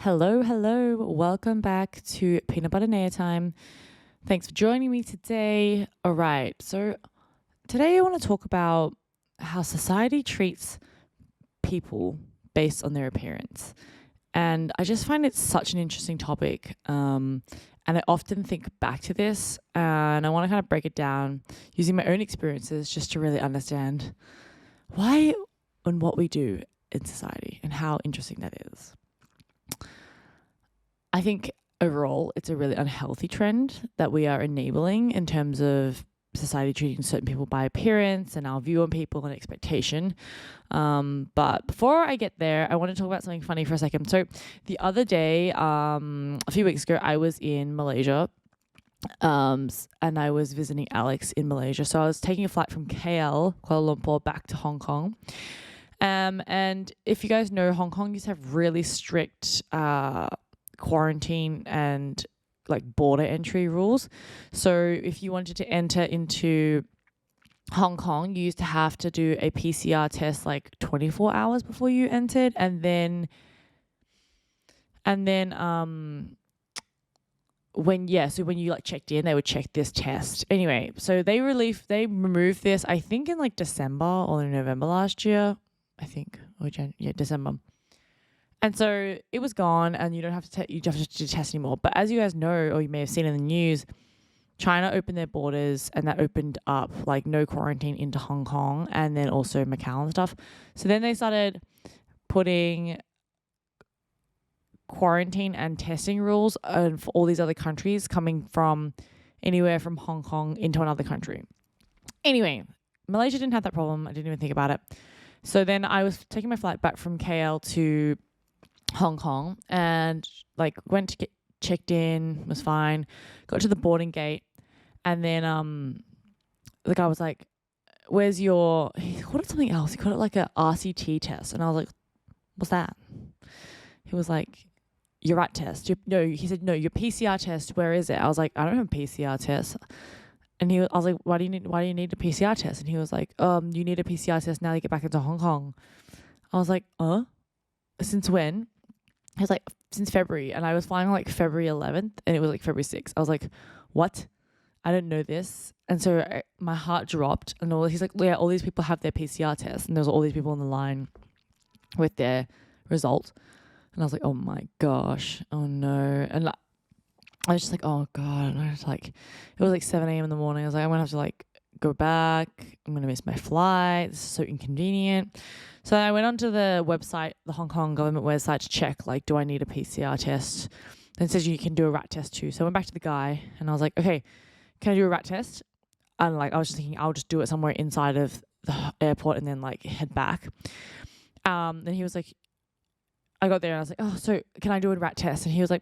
Hello, hello. Welcome back to Peanut Butter Neya Time. Thanks for joining me today. All right. So, today I want to talk about how society treats people based on their appearance. And I just find it such an interesting topic. And I often think back to this and I want to kind of break it down using my own experiences just to really understand why and what we do in society and how interesting that is. I think overall it's a really unhealthy trend that we are enabling in terms of society treating certain people by appearance and our view on people and expectation. But before I get there, I want to talk about something funny for a second. So the other day, a few weeks ago, I was in Malaysia. And I was visiting Alex in Malaysia. So I was taking a flight from KL, Kuala Lumpur, back to Hong Kong. And if you guys know, Hong Kong used to have really strict quarantine and like border entry rules. So if you wanted to enter into Hong Kong, you used to have to do a PCR test like 24 hours before you entered, and then when you like checked in, they would check this test. Anyway, so they removed this, I think in like December or November last year, I think, or December. And so it was gone, and you don't have to do test anymore. But as you guys know, or you may have seen in the news, China opened their borders, and that opened up like no quarantine into Hong Kong, and then also Macau and stuff. So then they started putting quarantine and testing rules for all these other countries coming from anywhere from Hong Kong into another country. Anyway, Malaysia didn't have that problem. I didn't even think about it. So then I was taking my flight back from KL to Hong Kong and like went to get checked in, was fine, got to the boarding gate, and then the guy was like, where's your, he called it something else, he called it like a RCT test, and I was like, what's that? He was like, your rat test. He said, no, your PCR test, where is it? I was like, I don't have a PCR test. And I was like, why do you need a PCR test? And he was like, you need a PCR test now you get back into Hong Kong. I was like, since when? He was like, since February. And I was flying on like February 11th, and it was like February 6th. I was like, what? I don't know this. And so my heart dropped. And he's like, yeah, all these people have their PCR test. And there was all these people on the line with their result. And I was like, oh my gosh, oh no. And like, I was just like, oh God. And I was like, it was like 7 a.m. in the morning. I was like, I'm going to have to like go back. I'm going to miss my flight. This is so inconvenient. So I went onto the website, the Hong Kong government website, to check, like, do I need a PCR test? And it says you can do a rat test too. So I went back to the guy and I was like, okay, can I do a rat test? And like, I was just thinking I'll just do it somewhere inside of the airport and then like head back. Then he was like, I got there and I was like, oh, so can I do a rat test? And he was like,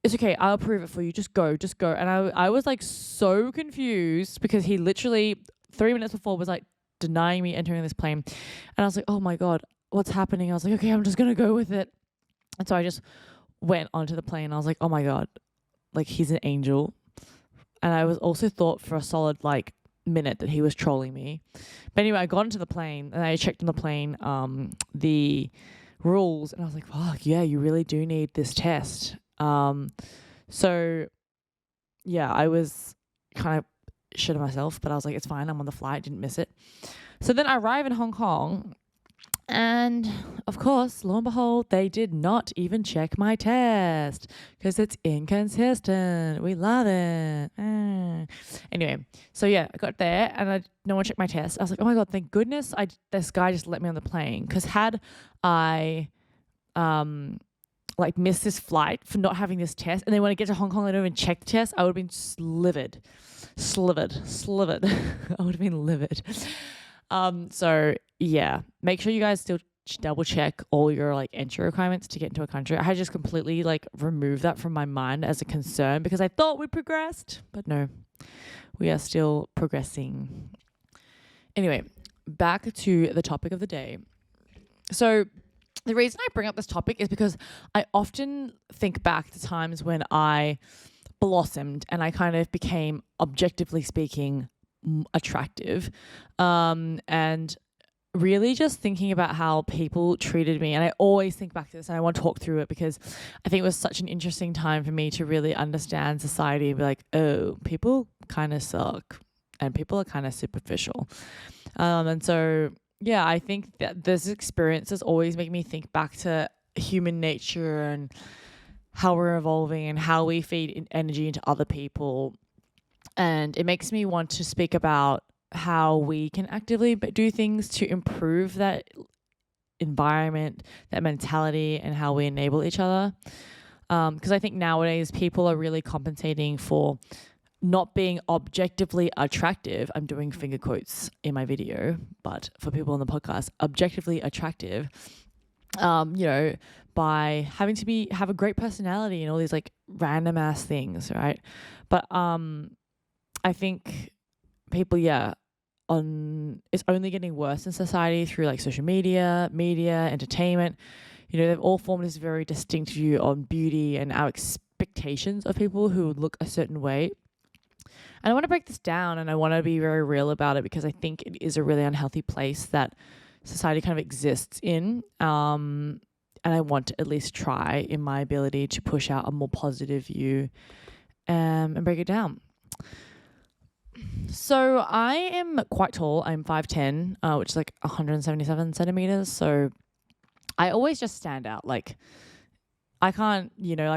it's okay, I'll approve it for you. Just go. And I was like so confused because he literally 3 minutes before was like denying me entering this plane. And I was like, oh my God, what's happening? I was like, okay, I'm just going to go with it. And so I just went onto the plane. I was like, oh my God, like he's an angel. And I was also thought for a solid like minute that he was trolling me. But anyway, I got into the plane and I checked on the plane the rules, and I was like, fuck yeah, you really do need this test. So yeah, I was kind of shit of myself, but I was like, it's fine, I'm on the flight, didn't miss it. So then I arrive in Hong Kong, and of course, lo and behold, they did not even check my test because it's inconsistent. We love it. Anyway, so yeah, I got there and no one checked my test. I was like, oh my God, thank goodness this guy just let me on the plane, because had I like missed this flight for not having this test, and then when I get to Hong Kong I don't even check the test, I would have been slivered. I would have been livid. So yeah, make sure you guys still double check all your like entry requirements to get into a country. I had just completely like removed that from my mind as a concern because I thought we progressed, but no, we are still progressing. Anyway, back to the topic of the day. So the reason I bring up this topic is because I often think back to times when I blossomed and I kind of became, objectively speaking, attractive. And really just thinking about how people treated me. And I always think back to this and I want to talk through it because I think it was such an interesting time for me to really understand society and be like, oh, people kind of suck and people are kind of superficial. And so, yeah, I think that this experiences always make me think back to human nature and how we're evolving and how we feed energy into other people. And it makes me want to speak about how we can actively do things to improve that environment, that mentality, and how we enable each other. Because I think nowadays people are really compensating for not being objectively attractive. I'm doing finger quotes in my video, but for people on the podcast, objectively attractive, by having to have a great personality and all these like random ass things, right? But I think people, it's only getting worse in society through like social media, entertainment. They've all formed this very distinct view on beauty and our expectations of people who look a certain way. And I want to break this down and I want to be very real about it because I think it is a really unhealthy place that society kind of exists in. And I want to at least try in my ability to push out a more positive view and break it down. So I am quite tall. I'm 5'10", which is like 177 centimeters. So I always just stand out. Like I can't,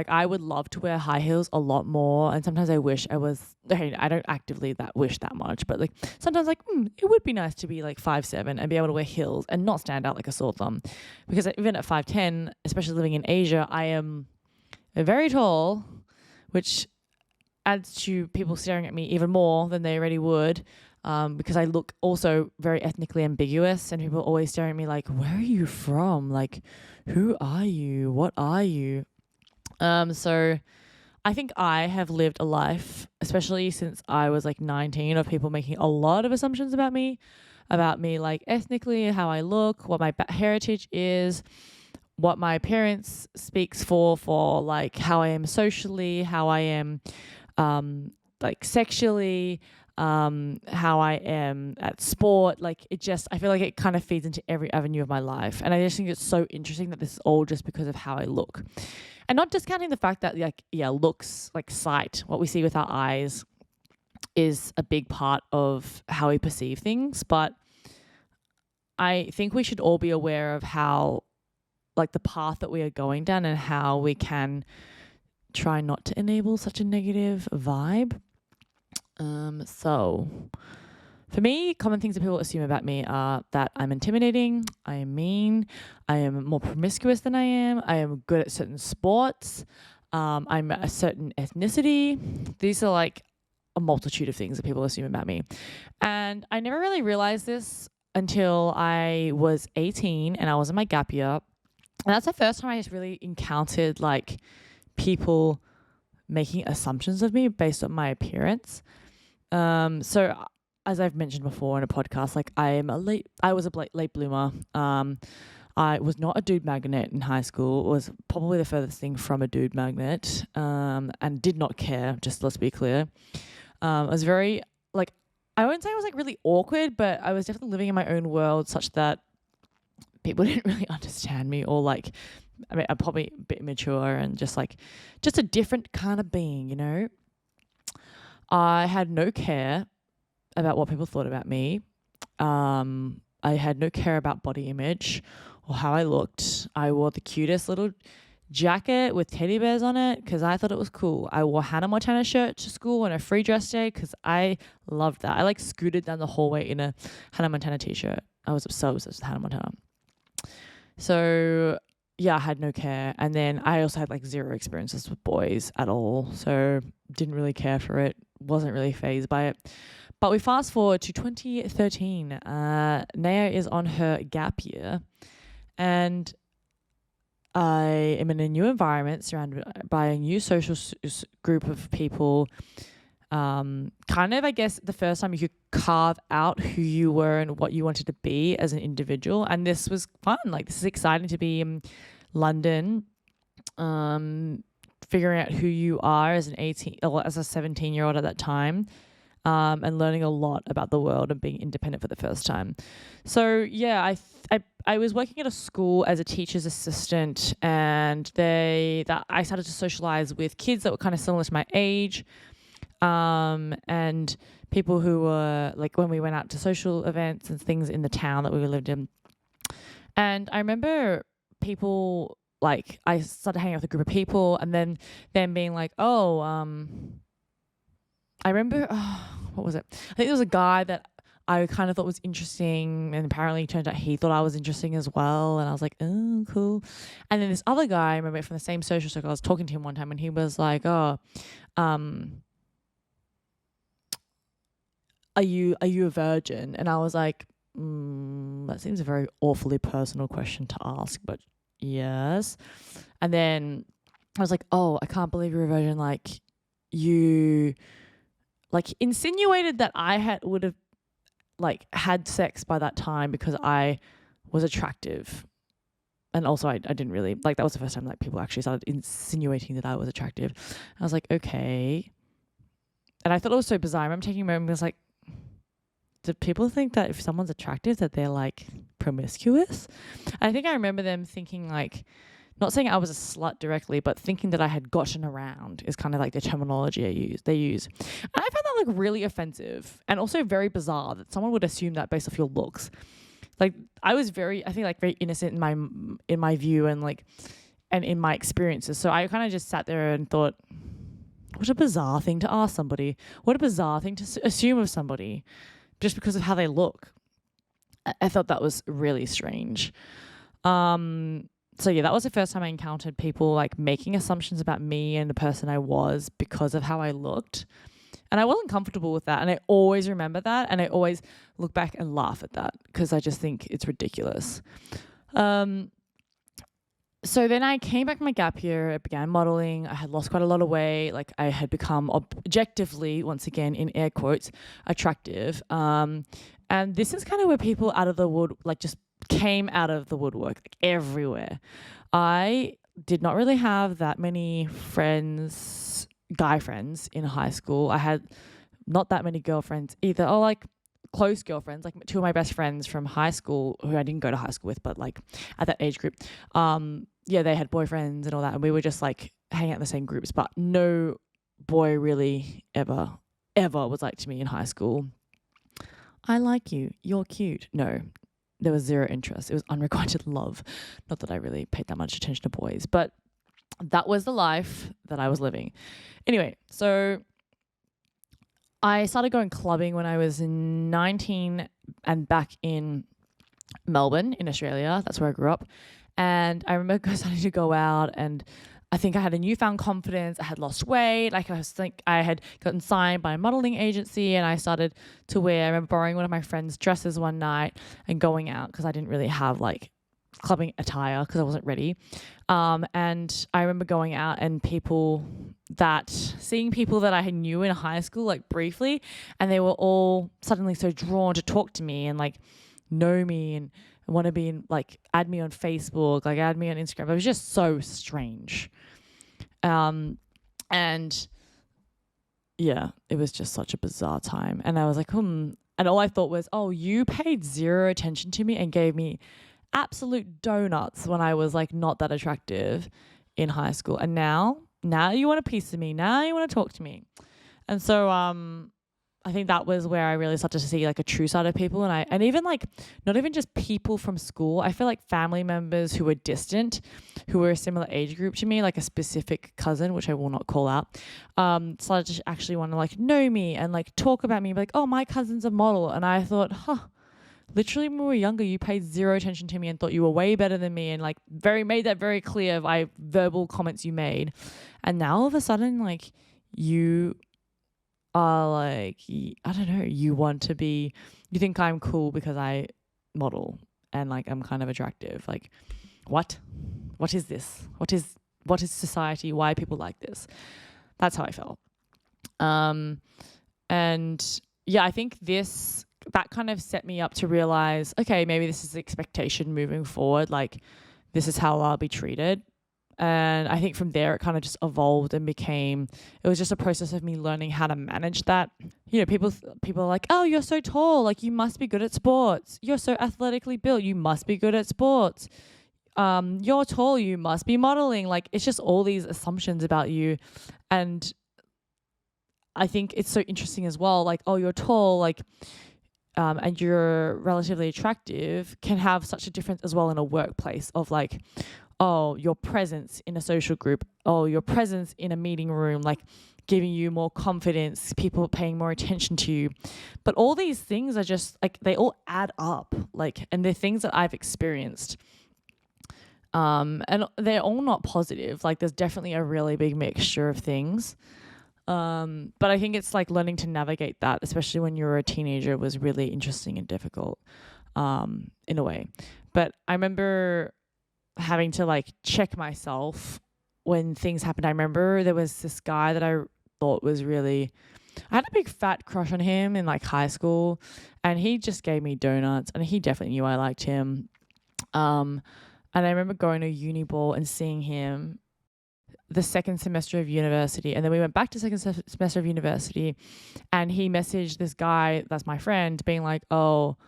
I would love to wear high heels a lot more. And sometimes I wish I was, I don't actively wish that much, but like sometimes like, it would be nice to be like 5'7" and be able to wear heels and not stand out like a sore thumb. Because even at 5'10", especially living in Asia, I am very tall, which adds to people staring at me even more than they already would, because I look also very ethnically ambiguous and people always staring at me like, where are you from? Like, who are you? What are you? So I think I have lived a life, especially since I was like 19, of people making a lot of assumptions about me like ethnically, how I look, what my heritage is, what my appearance speaks for like how I am socially, how I am like sexually, how I am at sport. Like I feel like it kind of feeds into every avenue of my life. And I just think it's so interesting that this is all just because of how I look. And not discounting the fact that looks, like sight, what we see with our eyes is a big part of how we perceive things. But I think we should all be aware of how, like the path that we are going down and how we can try not to enable such a negative vibe. So for me, common things that people assume about me are that I'm intimidating, I am mean, I am more promiscuous than I am good at certain sports, I'm a certain ethnicity. These are like a multitude of things that people assume about me. And I never really realized this until I was 18 and I was in my gap year. And that's the first time I just really encountered like people making assumptions of me based on my appearance. So as I've mentioned before in a podcast, like I was a late bloomer. I was not a dude magnet in high school. It was probably the furthest thing from a dude magnet, and did not care, just let's be clear. I was very like, I wouldn't say I was like really awkward, but I was definitely living in my own world such that people didn't really understand me, or like, I mean, I'm probably a bit immature and just a different kind of being, I had no care about what people thought about me. I had no care about body image or how I looked. I wore the cutest little jacket with teddy bears on it because I thought it was cool. I wore Hannah Montana shirt to school on a free dress day because I loved that. I like scooted down the hallway in a Hannah Montana t-shirt. I was so obsessed with Hannah Montana. So yeah, I had no care. And then I also had like zero experiences with boys at all. So didn't really care for it. Wasn't really fazed by it. But we fast forward to 2013. Neya is on her gap year. And I am in a new environment surrounded by a new social group of people. Kind of, I guess, the first time you could carve out who you were and what you wanted to be as an individual. And this was fun. Like, this is exciting to be in London, figuring out who you are as an 18 or as a 17-year-old at that time. and learning a lot about the world and being independent for the first time. So yeah, I was working at a school as a teacher's assistant, and I started to socialize with kids that were kind of similar to my age, and people who were like when we went out to social events and things in the town that we lived in. And I remember people like I started hanging out with a group of people, and then them being like, oh, I remember, what was it? I think there was a guy that I kind of thought was interesting, and apparently it turned out he thought I was interesting as well. And I was like, oh, cool. And then this other guy, I remember from the same social circle, I was talking to him one time, and he was like, oh, are you a virgin? And I was like, that seems a very awfully personal question to ask, but yes. And then I was like, oh, I can't believe you're a virgin. Like, you like insinuated that I would have like had sex by that time because I was attractive. And also I didn't really like, that was the first time like people actually started insinuating that I was attractive. I was like, okay. And I thought it was so bizarre. I remember taking a moment and was like, do people think that if someone's attractive that they're like promiscuous? I think I remember them thinking like, not saying I was a slut directly, but thinking that I had gotten around is kind of like the terminology they use. And I found that like really offensive and also very bizarre that someone would assume that based off your looks. Like I was very innocent in my view and in my experiences. So I kind of just sat there and thought, what a bizarre thing to ask somebody. What a bizarre thing to assume of somebody just because of how they look. I thought that was really strange. So yeah, that was the first time I encountered people like making assumptions about me and the person I was because of how I looked. And I wasn't comfortable with that. And I always remember that. And I always look back and laugh at that because I just think it's ridiculous. So then I came back from my gap year. I began modeling. I had lost quite a lot of weight. Like I had become objectively, once again, in air quotes, attractive. And this is kind of where people out of the wood, like just came out of the woodwork like everywhere. I did not really have that many friends, guy friends in high school. I had not that many girlfriends either, or like close girlfriends, like two of my best friends from high school who I didn't go to high school with, but like at that age group, yeah, they had boyfriends and all that, and we were just like hanging out in the same groups, but no boy really ever was like to me in high school, I like you, you're cute. No, there was zero interest. It was unrequited love. Not that I really paid that much attention to boys, but that was the life that I was living. Anyway, so I started going clubbing when I was 19 and back in Melbourne in Australia. That's where I grew up. And I remember starting to go out, and I think I had a newfound confidence. I had lost weight. Like I had gotten signed by a modeling agency, and I started to wear, I remember borrowing one of my friend's dresses one night and going out because I didn't really have like clubbing attire because I wasn't ready. And I remember going out and seeing people that I had knew in high school, like briefly, and they were all suddenly so drawn to talk to me and like know me and want to be in, like add me on Facebook, like add me on Instagram. It was just so strange. And yeah, it was just such a bizarre time. And I was like, And all I thought was, oh, you paid zero attention to me and gave me absolute donuts when I was like not that attractive in high school. And now you want a piece of me. Now you want to talk to me. And so, I think that was where I really started to see like a true side of people. And even like, not even just people from school, I feel like family members who were distant, who were a similar age group to me, like a specific cousin, which I will not call out, started to actually want to like know me and like talk about me, like, oh, my cousin's a model. And I thought, literally when we were younger, you paid zero attention to me and thought you were way better than me and like made that very clear by verbal comments you made. And now all of a sudden, like you are like, I don't know, you think I'm cool because I model and like I'm kind of attractive. Like, what is this? What is society? Why are people like this? That's how I felt. And yeah, I think that kind of set me up to realize, okay, maybe this is the expectation moving forward. Like, this is how I'll be treated. And I think from there, it kind of just evolved and it was just a process of me learning how to manage that. People are like, oh, you're so tall. Like, you must be good at sports. You're so athletically built. You must be good at sports. You're tall. You must be modeling. Like, it's just all these assumptions about you. And I think it's so interesting as well. Like, oh, you're tall. Like, and you're relatively attractive can have such a difference as well in a workplace of like, oh, your presence in a social group, oh, your presence in a meeting room, like giving you more confidence, people paying more attention to you. But all these things are just like, they all add up, like, and they're things that I've experienced. And they're all not positive. Like, there's definitely a really big mixture of things. But I think it's like learning to navigate that, especially when you're a teenager, was really interesting and difficult, in a way. But I remember having to like check myself when things happened. I remember there was this guy that I thought was I had a big fat crush on him in like high school, and he just gave me donuts, and he definitely knew I liked him. And I remember going to a uni ball and seeing him the second semester of university, and then we went back to second semester of university, and he messaged this guy that's my friend being like, oh,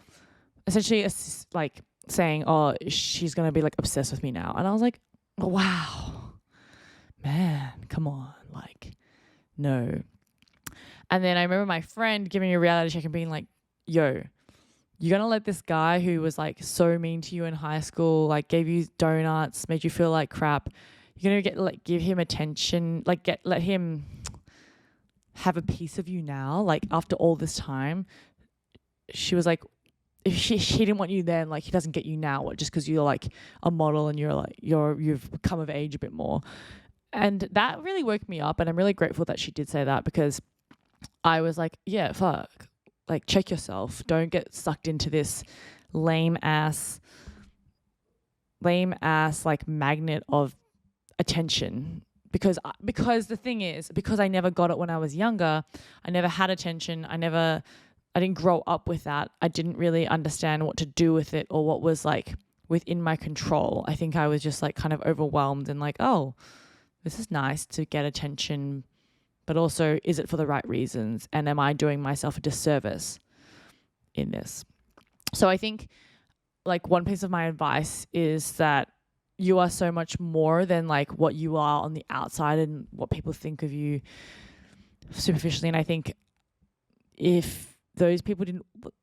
essentially like saying, oh, she's going to be like obsessed with me now. And I was like, oh, wow, man, come on. Like, no. And then I remember my friend giving me a reality check and being like, yo, you're going to let this guy who was like so mean to you in high school, like gave you donuts, made you feel like crap, you're going to give him attention, like let him have a piece of you now, like after all this time. She was like, if she didn't want you then, like he doesn't get you now, just because you're like a model and you've come of age a bit more. And that really woke me up, and I'm really grateful that she did say that, because I was like, yeah, fuck, like check yourself. Don't get sucked into this lame ass like magnet of attention. Because the thing is, because I never got it when I was younger, I never had attention. I didn't grow up with that. I didn't really understand what to do with it or what was like within my control. I think I was just like kind of overwhelmed and like, oh, this is nice to get attention, but also, is it for the right reasons? And am I doing myself a disservice in this? So I think like one piece of my advice is that you are so much more than like what you are on the outside and what people think of you superficially. And I think if those people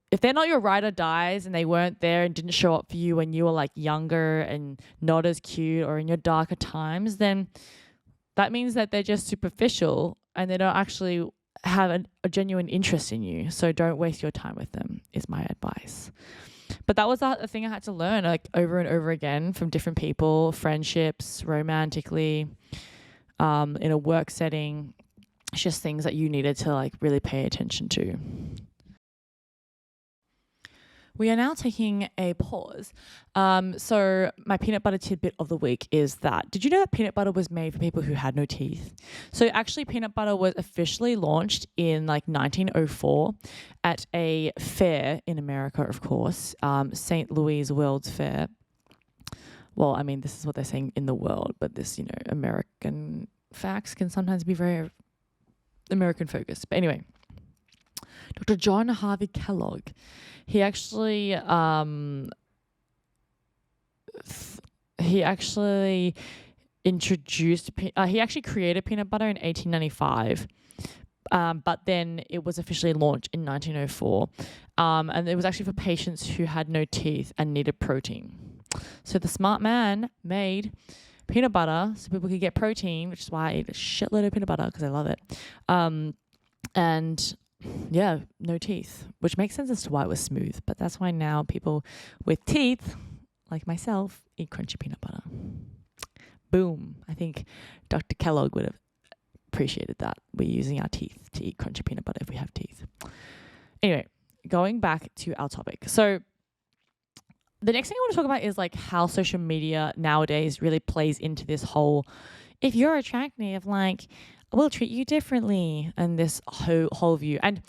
if they're not your ride or dies and they weren't there and didn't show up for you when you were like younger and not as cute or in your darker times, then that means that they're just superficial and they don't actually have a genuine interest in you. So don't waste your time with them, is my advice. But that was a thing I had to learn like over and over again from different people, friendships, romantically, in a work setting. It's just things that you needed to like really pay attention to. We are now taking a pause. So my peanut butter tidbit of the week is that, did you know that peanut butter was made for people who had no teeth? So actually peanut butter was officially launched in like 1904 at a fair in America, of course, St. Louis World's Fair. Well, I mean, this is what they're saying in the world, but this, American facts can sometimes be very American focused. But anyway, Dr. John Harvey Kellogg, he actually created peanut butter in 1895, but then it was officially launched in 1904, and it was actually for patients who had no teeth and needed protein. So the smart man made peanut butter so people could get protein, which is why I eat a shitload of peanut butter because I love it. And yeah, no teeth, which makes sense as to why it was smooth. But that's why now people with teeth, like myself, eat crunchy peanut butter. Boom. I think Dr. Kellogg would have appreciated that. We're using our teeth to eat crunchy peanut butter if we have teeth. Anyway, going back to our topic. So the next thing I want to talk about is like how social media nowadays really plays into this whole, if you're attractive, like, will treat you differently, and this whole view. And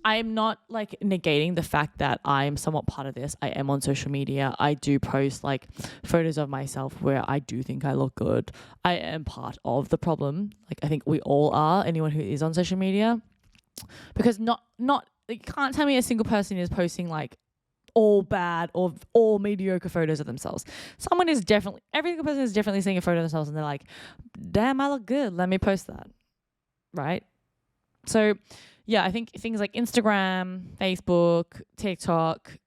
I'm not like negating the fact that I am somewhat part of this. I am on social media. I do post like photos of myself where I do think I look good. I am part of the problem. Like I think we all are, anyone who is on social media, because not you can't tell me a single person is posting like all bad or all mediocre photos of themselves. Every single person is definitely seeing a photo of themselves and they're like, damn, I look good. Let me post that. Right? So yeah, I think things like Instagram, Facebook, TikTok,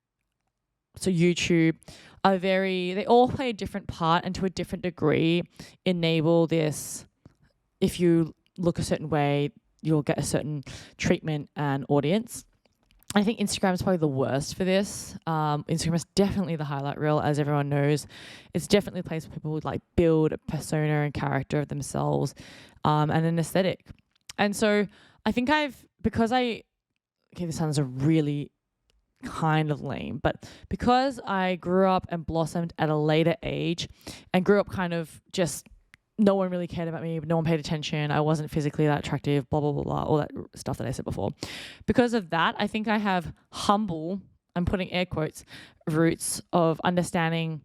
so YouTube they all play a different part and to a different degree enable this. If you look a certain way, you'll get a certain treatment and audience. I think Instagram is probably the worst for this. Instagram is definitely the highlight reel, as everyone knows. It's definitely a place where people would like build a persona and character of themselves and an aesthetic. And so I think this sounds really kind of lame, but because I grew up and blossomed at a later age and grew up kind of just no one really cared about me, no one paid attention, I wasn't physically that attractive, blah, blah, blah, blah, all that stuff that I said before. Because of that, I think I have humble, I'm putting air quotes, roots of understanding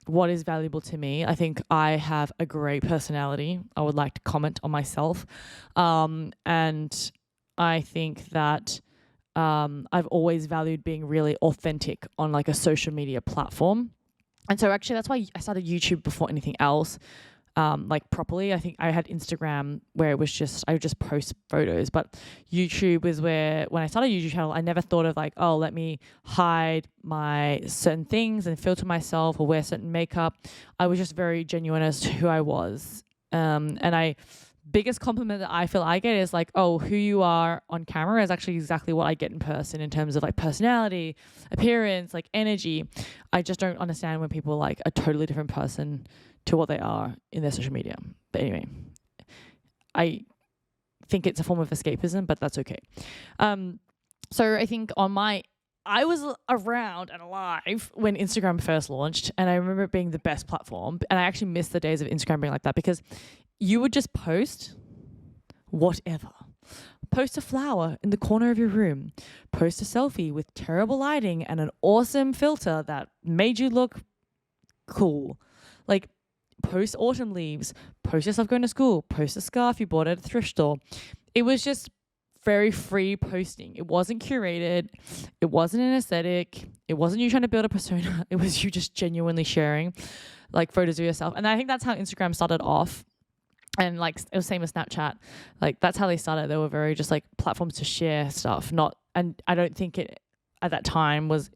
what is valuable to me. I think I have a great personality. I would like to comment on myself. And I think that I've always valued being really authentic on like a social media platform. And so actually that's why I started YouTube before anything else. Like properly. I think I had Instagram where I would just post photos, but YouTube was where, when I started a YouTube channel, I never thought of like, oh, let me hide my certain things and filter myself or wear certain makeup. I was just very genuine as to who I was. Biggest compliment that I feel I get is like, oh, who you are on camera is actually exactly what I get in person in terms of like personality, appearance, like energy. I just don't understand when people are like a totally different person to what they are in their social media. But anyway, I think it's a form of escapism, but that's okay. So I think I was around and alive when Instagram first launched, and I remember it being the best platform. And I actually miss the days of Instagram being like that, because you would just post whatever. Post a flower in the corner of your room. Post a selfie with terrible lighting and an awesome filter that made you look cool. Like, post autumn leaves, post yourself going to school, post a scarf you bought at a thrift store. It was just very free posting. It wasn't curated. It wasn't an aesthetic. It wasn't you trying to build a persona. It was you just genuinely sharing like photos of yourself. And I think that's how Instagram started off. And like it was same as Snapchat. Like that's how they started. They were very just like platforms to share stuff. And I don't think it at that time was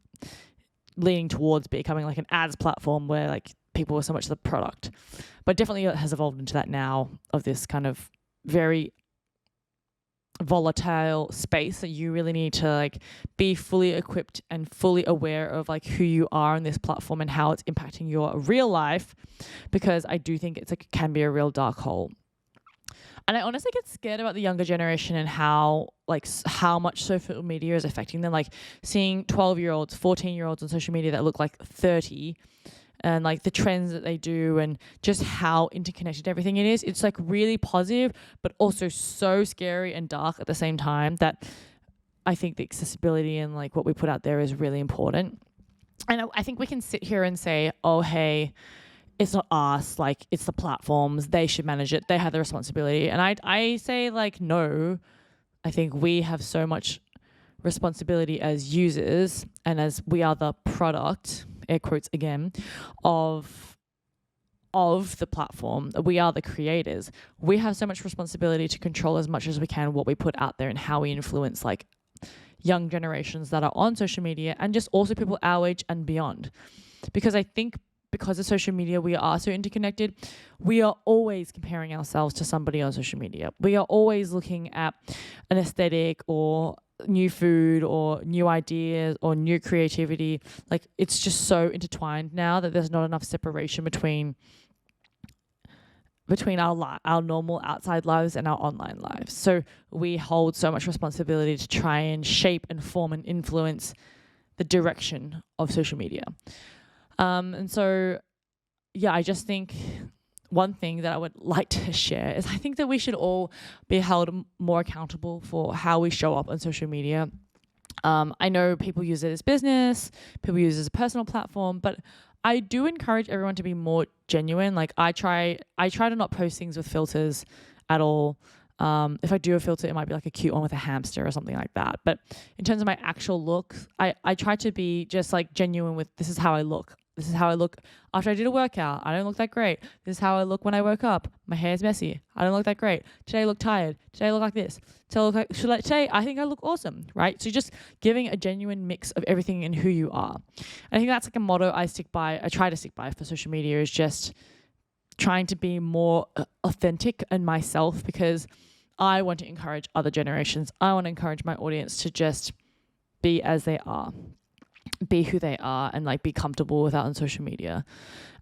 leaning towards becoming like an ads platform where like people were so much the product. But definitely it has evolved into that now, of this kind of very volatile space that you really need to like be fully equipped and fully aware of like who you are on this platform and how it's impacting your real life, because I do think it can be a real dark hole. And I honestly get scared about the younger generation and how much social media is affecting them. Like seeing 12-year-olds, 14-year-olds on social media that look like 30, and like the trends that they do and just how interconnected everything it is. It's like really positive, but also so scary and dark at the same time, that I think the accessibility and like what we put out there is really important. And I think we can sit here and say, oh, hey, it's not us, like it's the platforms, they should manage it, they have the responsibility. And I say like, no, I think we have so much responsibility as users, and as we are the product, air quotes again, of the platform. We are the creators. We have so much responsibility to control as much as we can what we put out there and how we influence like young generations that are on social media, and just also people our age and beyond. Because I think because of social media, we are so interconnected. We are always comparing ourselves to somebody on social media. We are always looking at an aesthetic or new food or new ideas or new creativity. Like it's just so intertwined now that there's not enough separation between our normal outside lives and our online lives. So we hold so much responsibility to try and shape and form and influence the direction of social media. And so, yeah, I just think one thing that I would like to share is I think that we should all be held more accountable for how we show up on social media. I know people use it as business, people use it as a personal platform, but I do encourage everyone to be more genuine. Like I try to not post things with filters at all. If I do a filter, it might be like a cute one with a hamster or something like that. But in terms of my actual look, I try to be just like genuine with this is how I look. This is how I look after I did a workout. I don't look that great. This is how I look when I woke up. My hair's messy. I don't look that great. Today I look tired. Today I look like this. Today I think I look awesome, right? So just giving a genuine mix of everything and who you are. I think that's like a motto I try to stick by for social media, is just trying to be more authentic and myself, because I want to encourage other generations. I want to encourage my audience to just be as they are, be who they are, and like be comfortable with that on social media.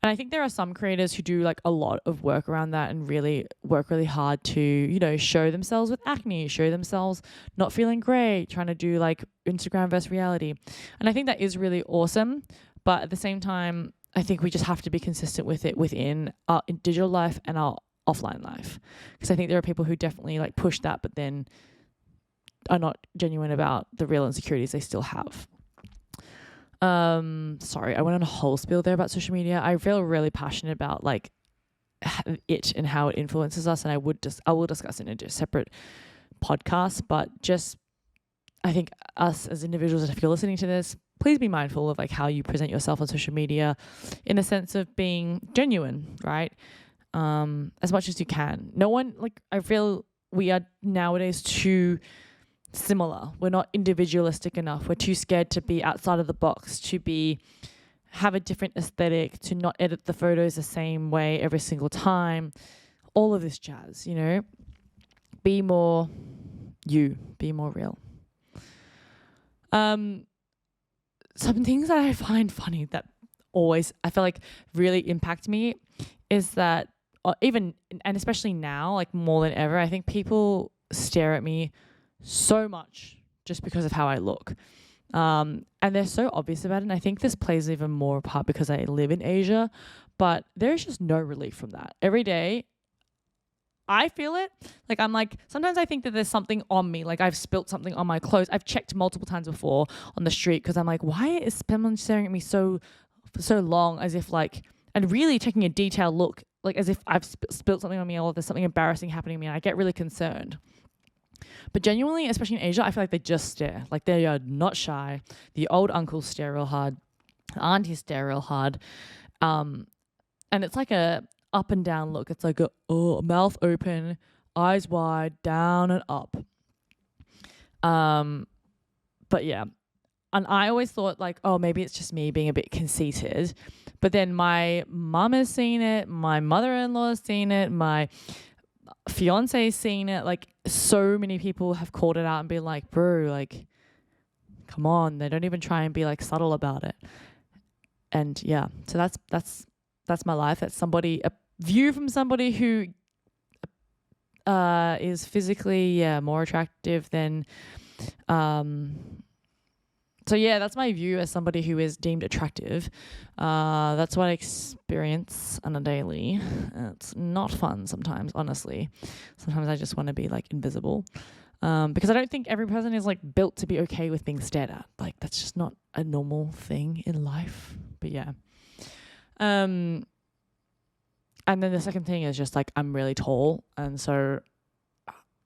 And I think there are some creators who do like a lot of work around that and really work really hard to, you know, show themselves with acne, show themselves not feeling great, trying to do like Instagram versus reality. And I think that is really awesome. But at the same time, I think we just have to be consistent with it within our digital life and our offline life. Because I think there are people who definitely like push that, but then are not genuine about the real insecurities they still have. Sorry, I went on a whole spiel there about social media. I feel really passionate about like it and how it influences us, and I will discuss it in a separate podcast. But just, I think us as individuals, if you're listening to this, please be mindful of like how you present yourself on social media, in the sense of being genuine, right? As much as you can. No one, like, I feel we are nowadays too similar. We're not individualistic enough. We're too scared to be outside of the box, to have a different aesthetic, to not edit the photos the same way every single time. All of this jazz, you know. Be more you. Be more real. Some things that I find funny that always, I feel like, really impact me is that even, and especially now, like more than ever, I think people stare at me so much just because of how I look. And they're so obvious about it. And I think this plays even more a part because I live in Asia, but there's just no relief from that. Every day I feel it. Like, I'm like, sometimes I think that there's something on me. Like, I've spilt something on my clothes. I've checked multiple times before on the street because I'm like, why is someone staring at me for so long, as if like, and really taking a detailed look, like as if I've spilt something on me or there's something embarrassing happening to me, and I get really concerned. But genuinely, especially in Asia, I feel like they just stare. Like, they are not shy. The old uncles stare real hard. The aunties stare real hard. And it's like a up and down look. It's like a mouth open, eyes wide, down and up. But yeah. And I always thought like, oh, maybe it's just me being a bit conceited. But then my mum has seen it. My mother-in-law has seen it. My fiance has seen it. Like, so many people have called it out and been like, bro, like, come on. They don't even try and be like subtle about it. And yeah, so that's my life. That's a view from somebody who is physically more attractive than so yeah, that's my view as somebody who is deemed attractive. That's what I experience on a daily. It's not fun sometimes, honestly. Sometimes I just want to be like invisible. Because I don't think every person is like built to be okay with being stared at. Like, that's just not a normal thing in life. But yeah. And then the second thing is just like, I'm really tall. And so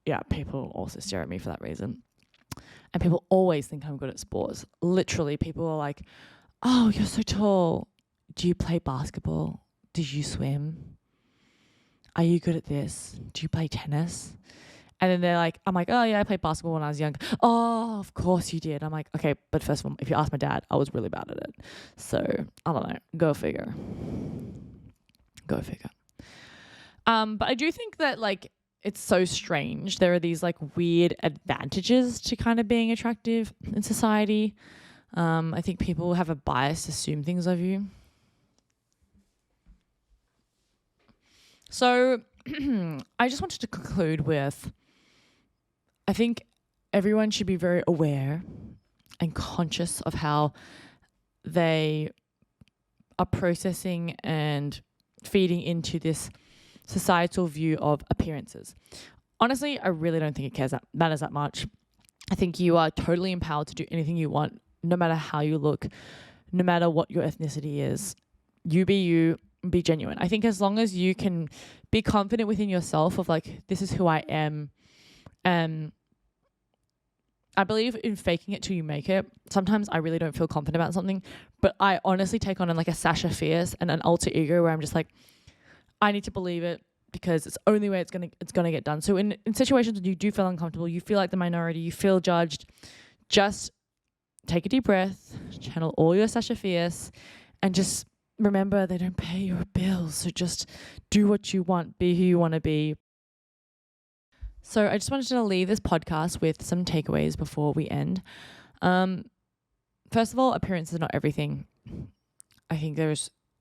yeah, people also stare at me for that reason. And people always think I'm good at sports. Literally, people are like, oh, you're so tall. Do you play basketball? Do you swim? Are you good at this? Do you play tennis? And then I'm like, oh yeah, I played basketball when I was young. Oh, of course you did. I'm like, okay, but first of all, if you ask my dad, I was really bad at it. So I don't know. Go figure. Go figure. But I do think that like, it's so strange. There are these like weird advantages to kind of being attractive in society. I think people have a bias to assume things of you. So I just wanted to conclude with, I think everyone should be very aware and conscious of how they are processing and feeding into this societal view of appearances. Honestly, I really don't think it matters that much. I think you are totally empowered to do anything you want, no matter how you look, no matter what your ethnicity is. You, be genuine. I think as long as you can be confident within yourself of like, this is who I am, and I believe in faking it till you make it. Sometimes I really don't feel confident about something, but I honestly take on like a Sasha Fierce and an alter ego where I'm just like, I need to believe it because it's the only way it's gonna get done. So in situations when you do feel uncomfortable, you feel like the minority, you feel judged, just take a deep breath, channel all your Sasha Fierce, and just remember they don't pay your bills. So just do what you want, be who you want to be. So I just wanted to leave this podcast with some takeaways before we end. First of all, appearance is not everything. I think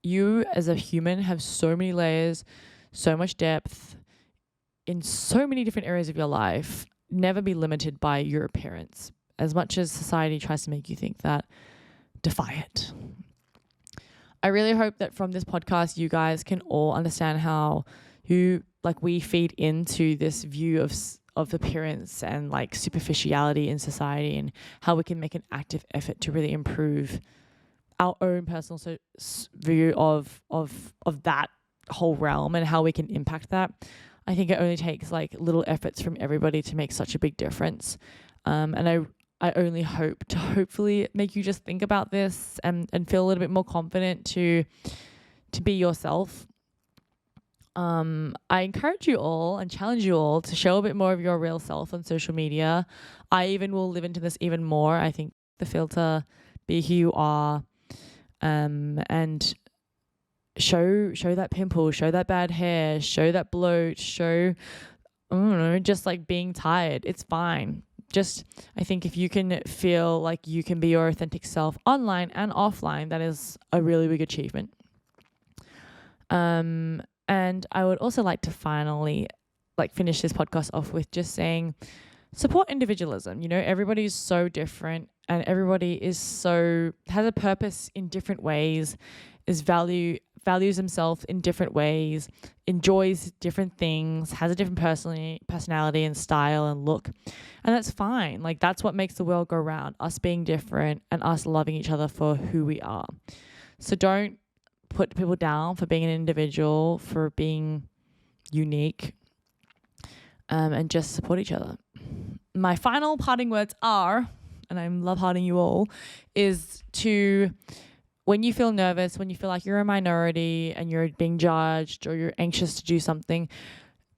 you as a human have so many layers, so much depth in so many different areas of your life. Never be limited by your appearance. As much as society tries to make you think that, defy it. I really hope that from this podcast, you guys can all understand how we feed into this view of appearance and like superficiality in society, and how we can make an active effort to really improve our own personal view of that whole realm and how we can impact that. I think it only takes like little efforts from everybody to make such a big difference. And I only hope to hopefully make you just think about this and feel a little bit more confident to be yourself. I encourage you all and challenge you all to show a bit more of your real self on social media. I even will live into this even more. I think the filter, be who you are, and show that pimple, show that bad hair, show that bloat, show, I don't know, just like being tired. It's fine. Just, I think if you can feel like you can be your authentic self online and offline, that is a really big achievement. And I would also like to finally finish this podcast off with just saying, support individualism. You know, everybody is so different and everybody has a purpose in different ways, values himself in different ways, enjoys different things, has a different personality and style and look. And that's fine. Like, that's what makes the world go round, us being different and us loving each other for who we are. So don't put people down for being an individual, for being unique, and just support each other. My final parting words are, and I love hearting you all, is to, when you feel nervous, when you feel like you're a minority and you're being judged or you're anxious to do something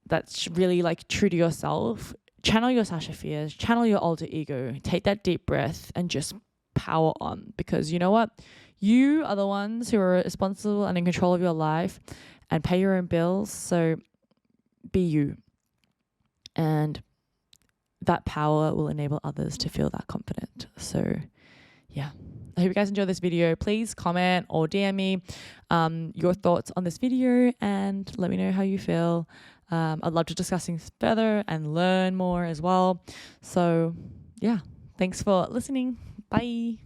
that's really like true to yourself, channel your Sasha Fierce, channel your alter ego, take that deep breath and just power on, because you know what? You are the ones who are responsible and in control of your life and pay your own bills. So be you. And that power will enable others to feel that confident. So yeah, I hope you guys enjoyed this video. Please comment or DM me your thoughts on this video and let me know how you feel. I'd love to discuss things further and learn more as well. So yeah, thanks for listening. Bye.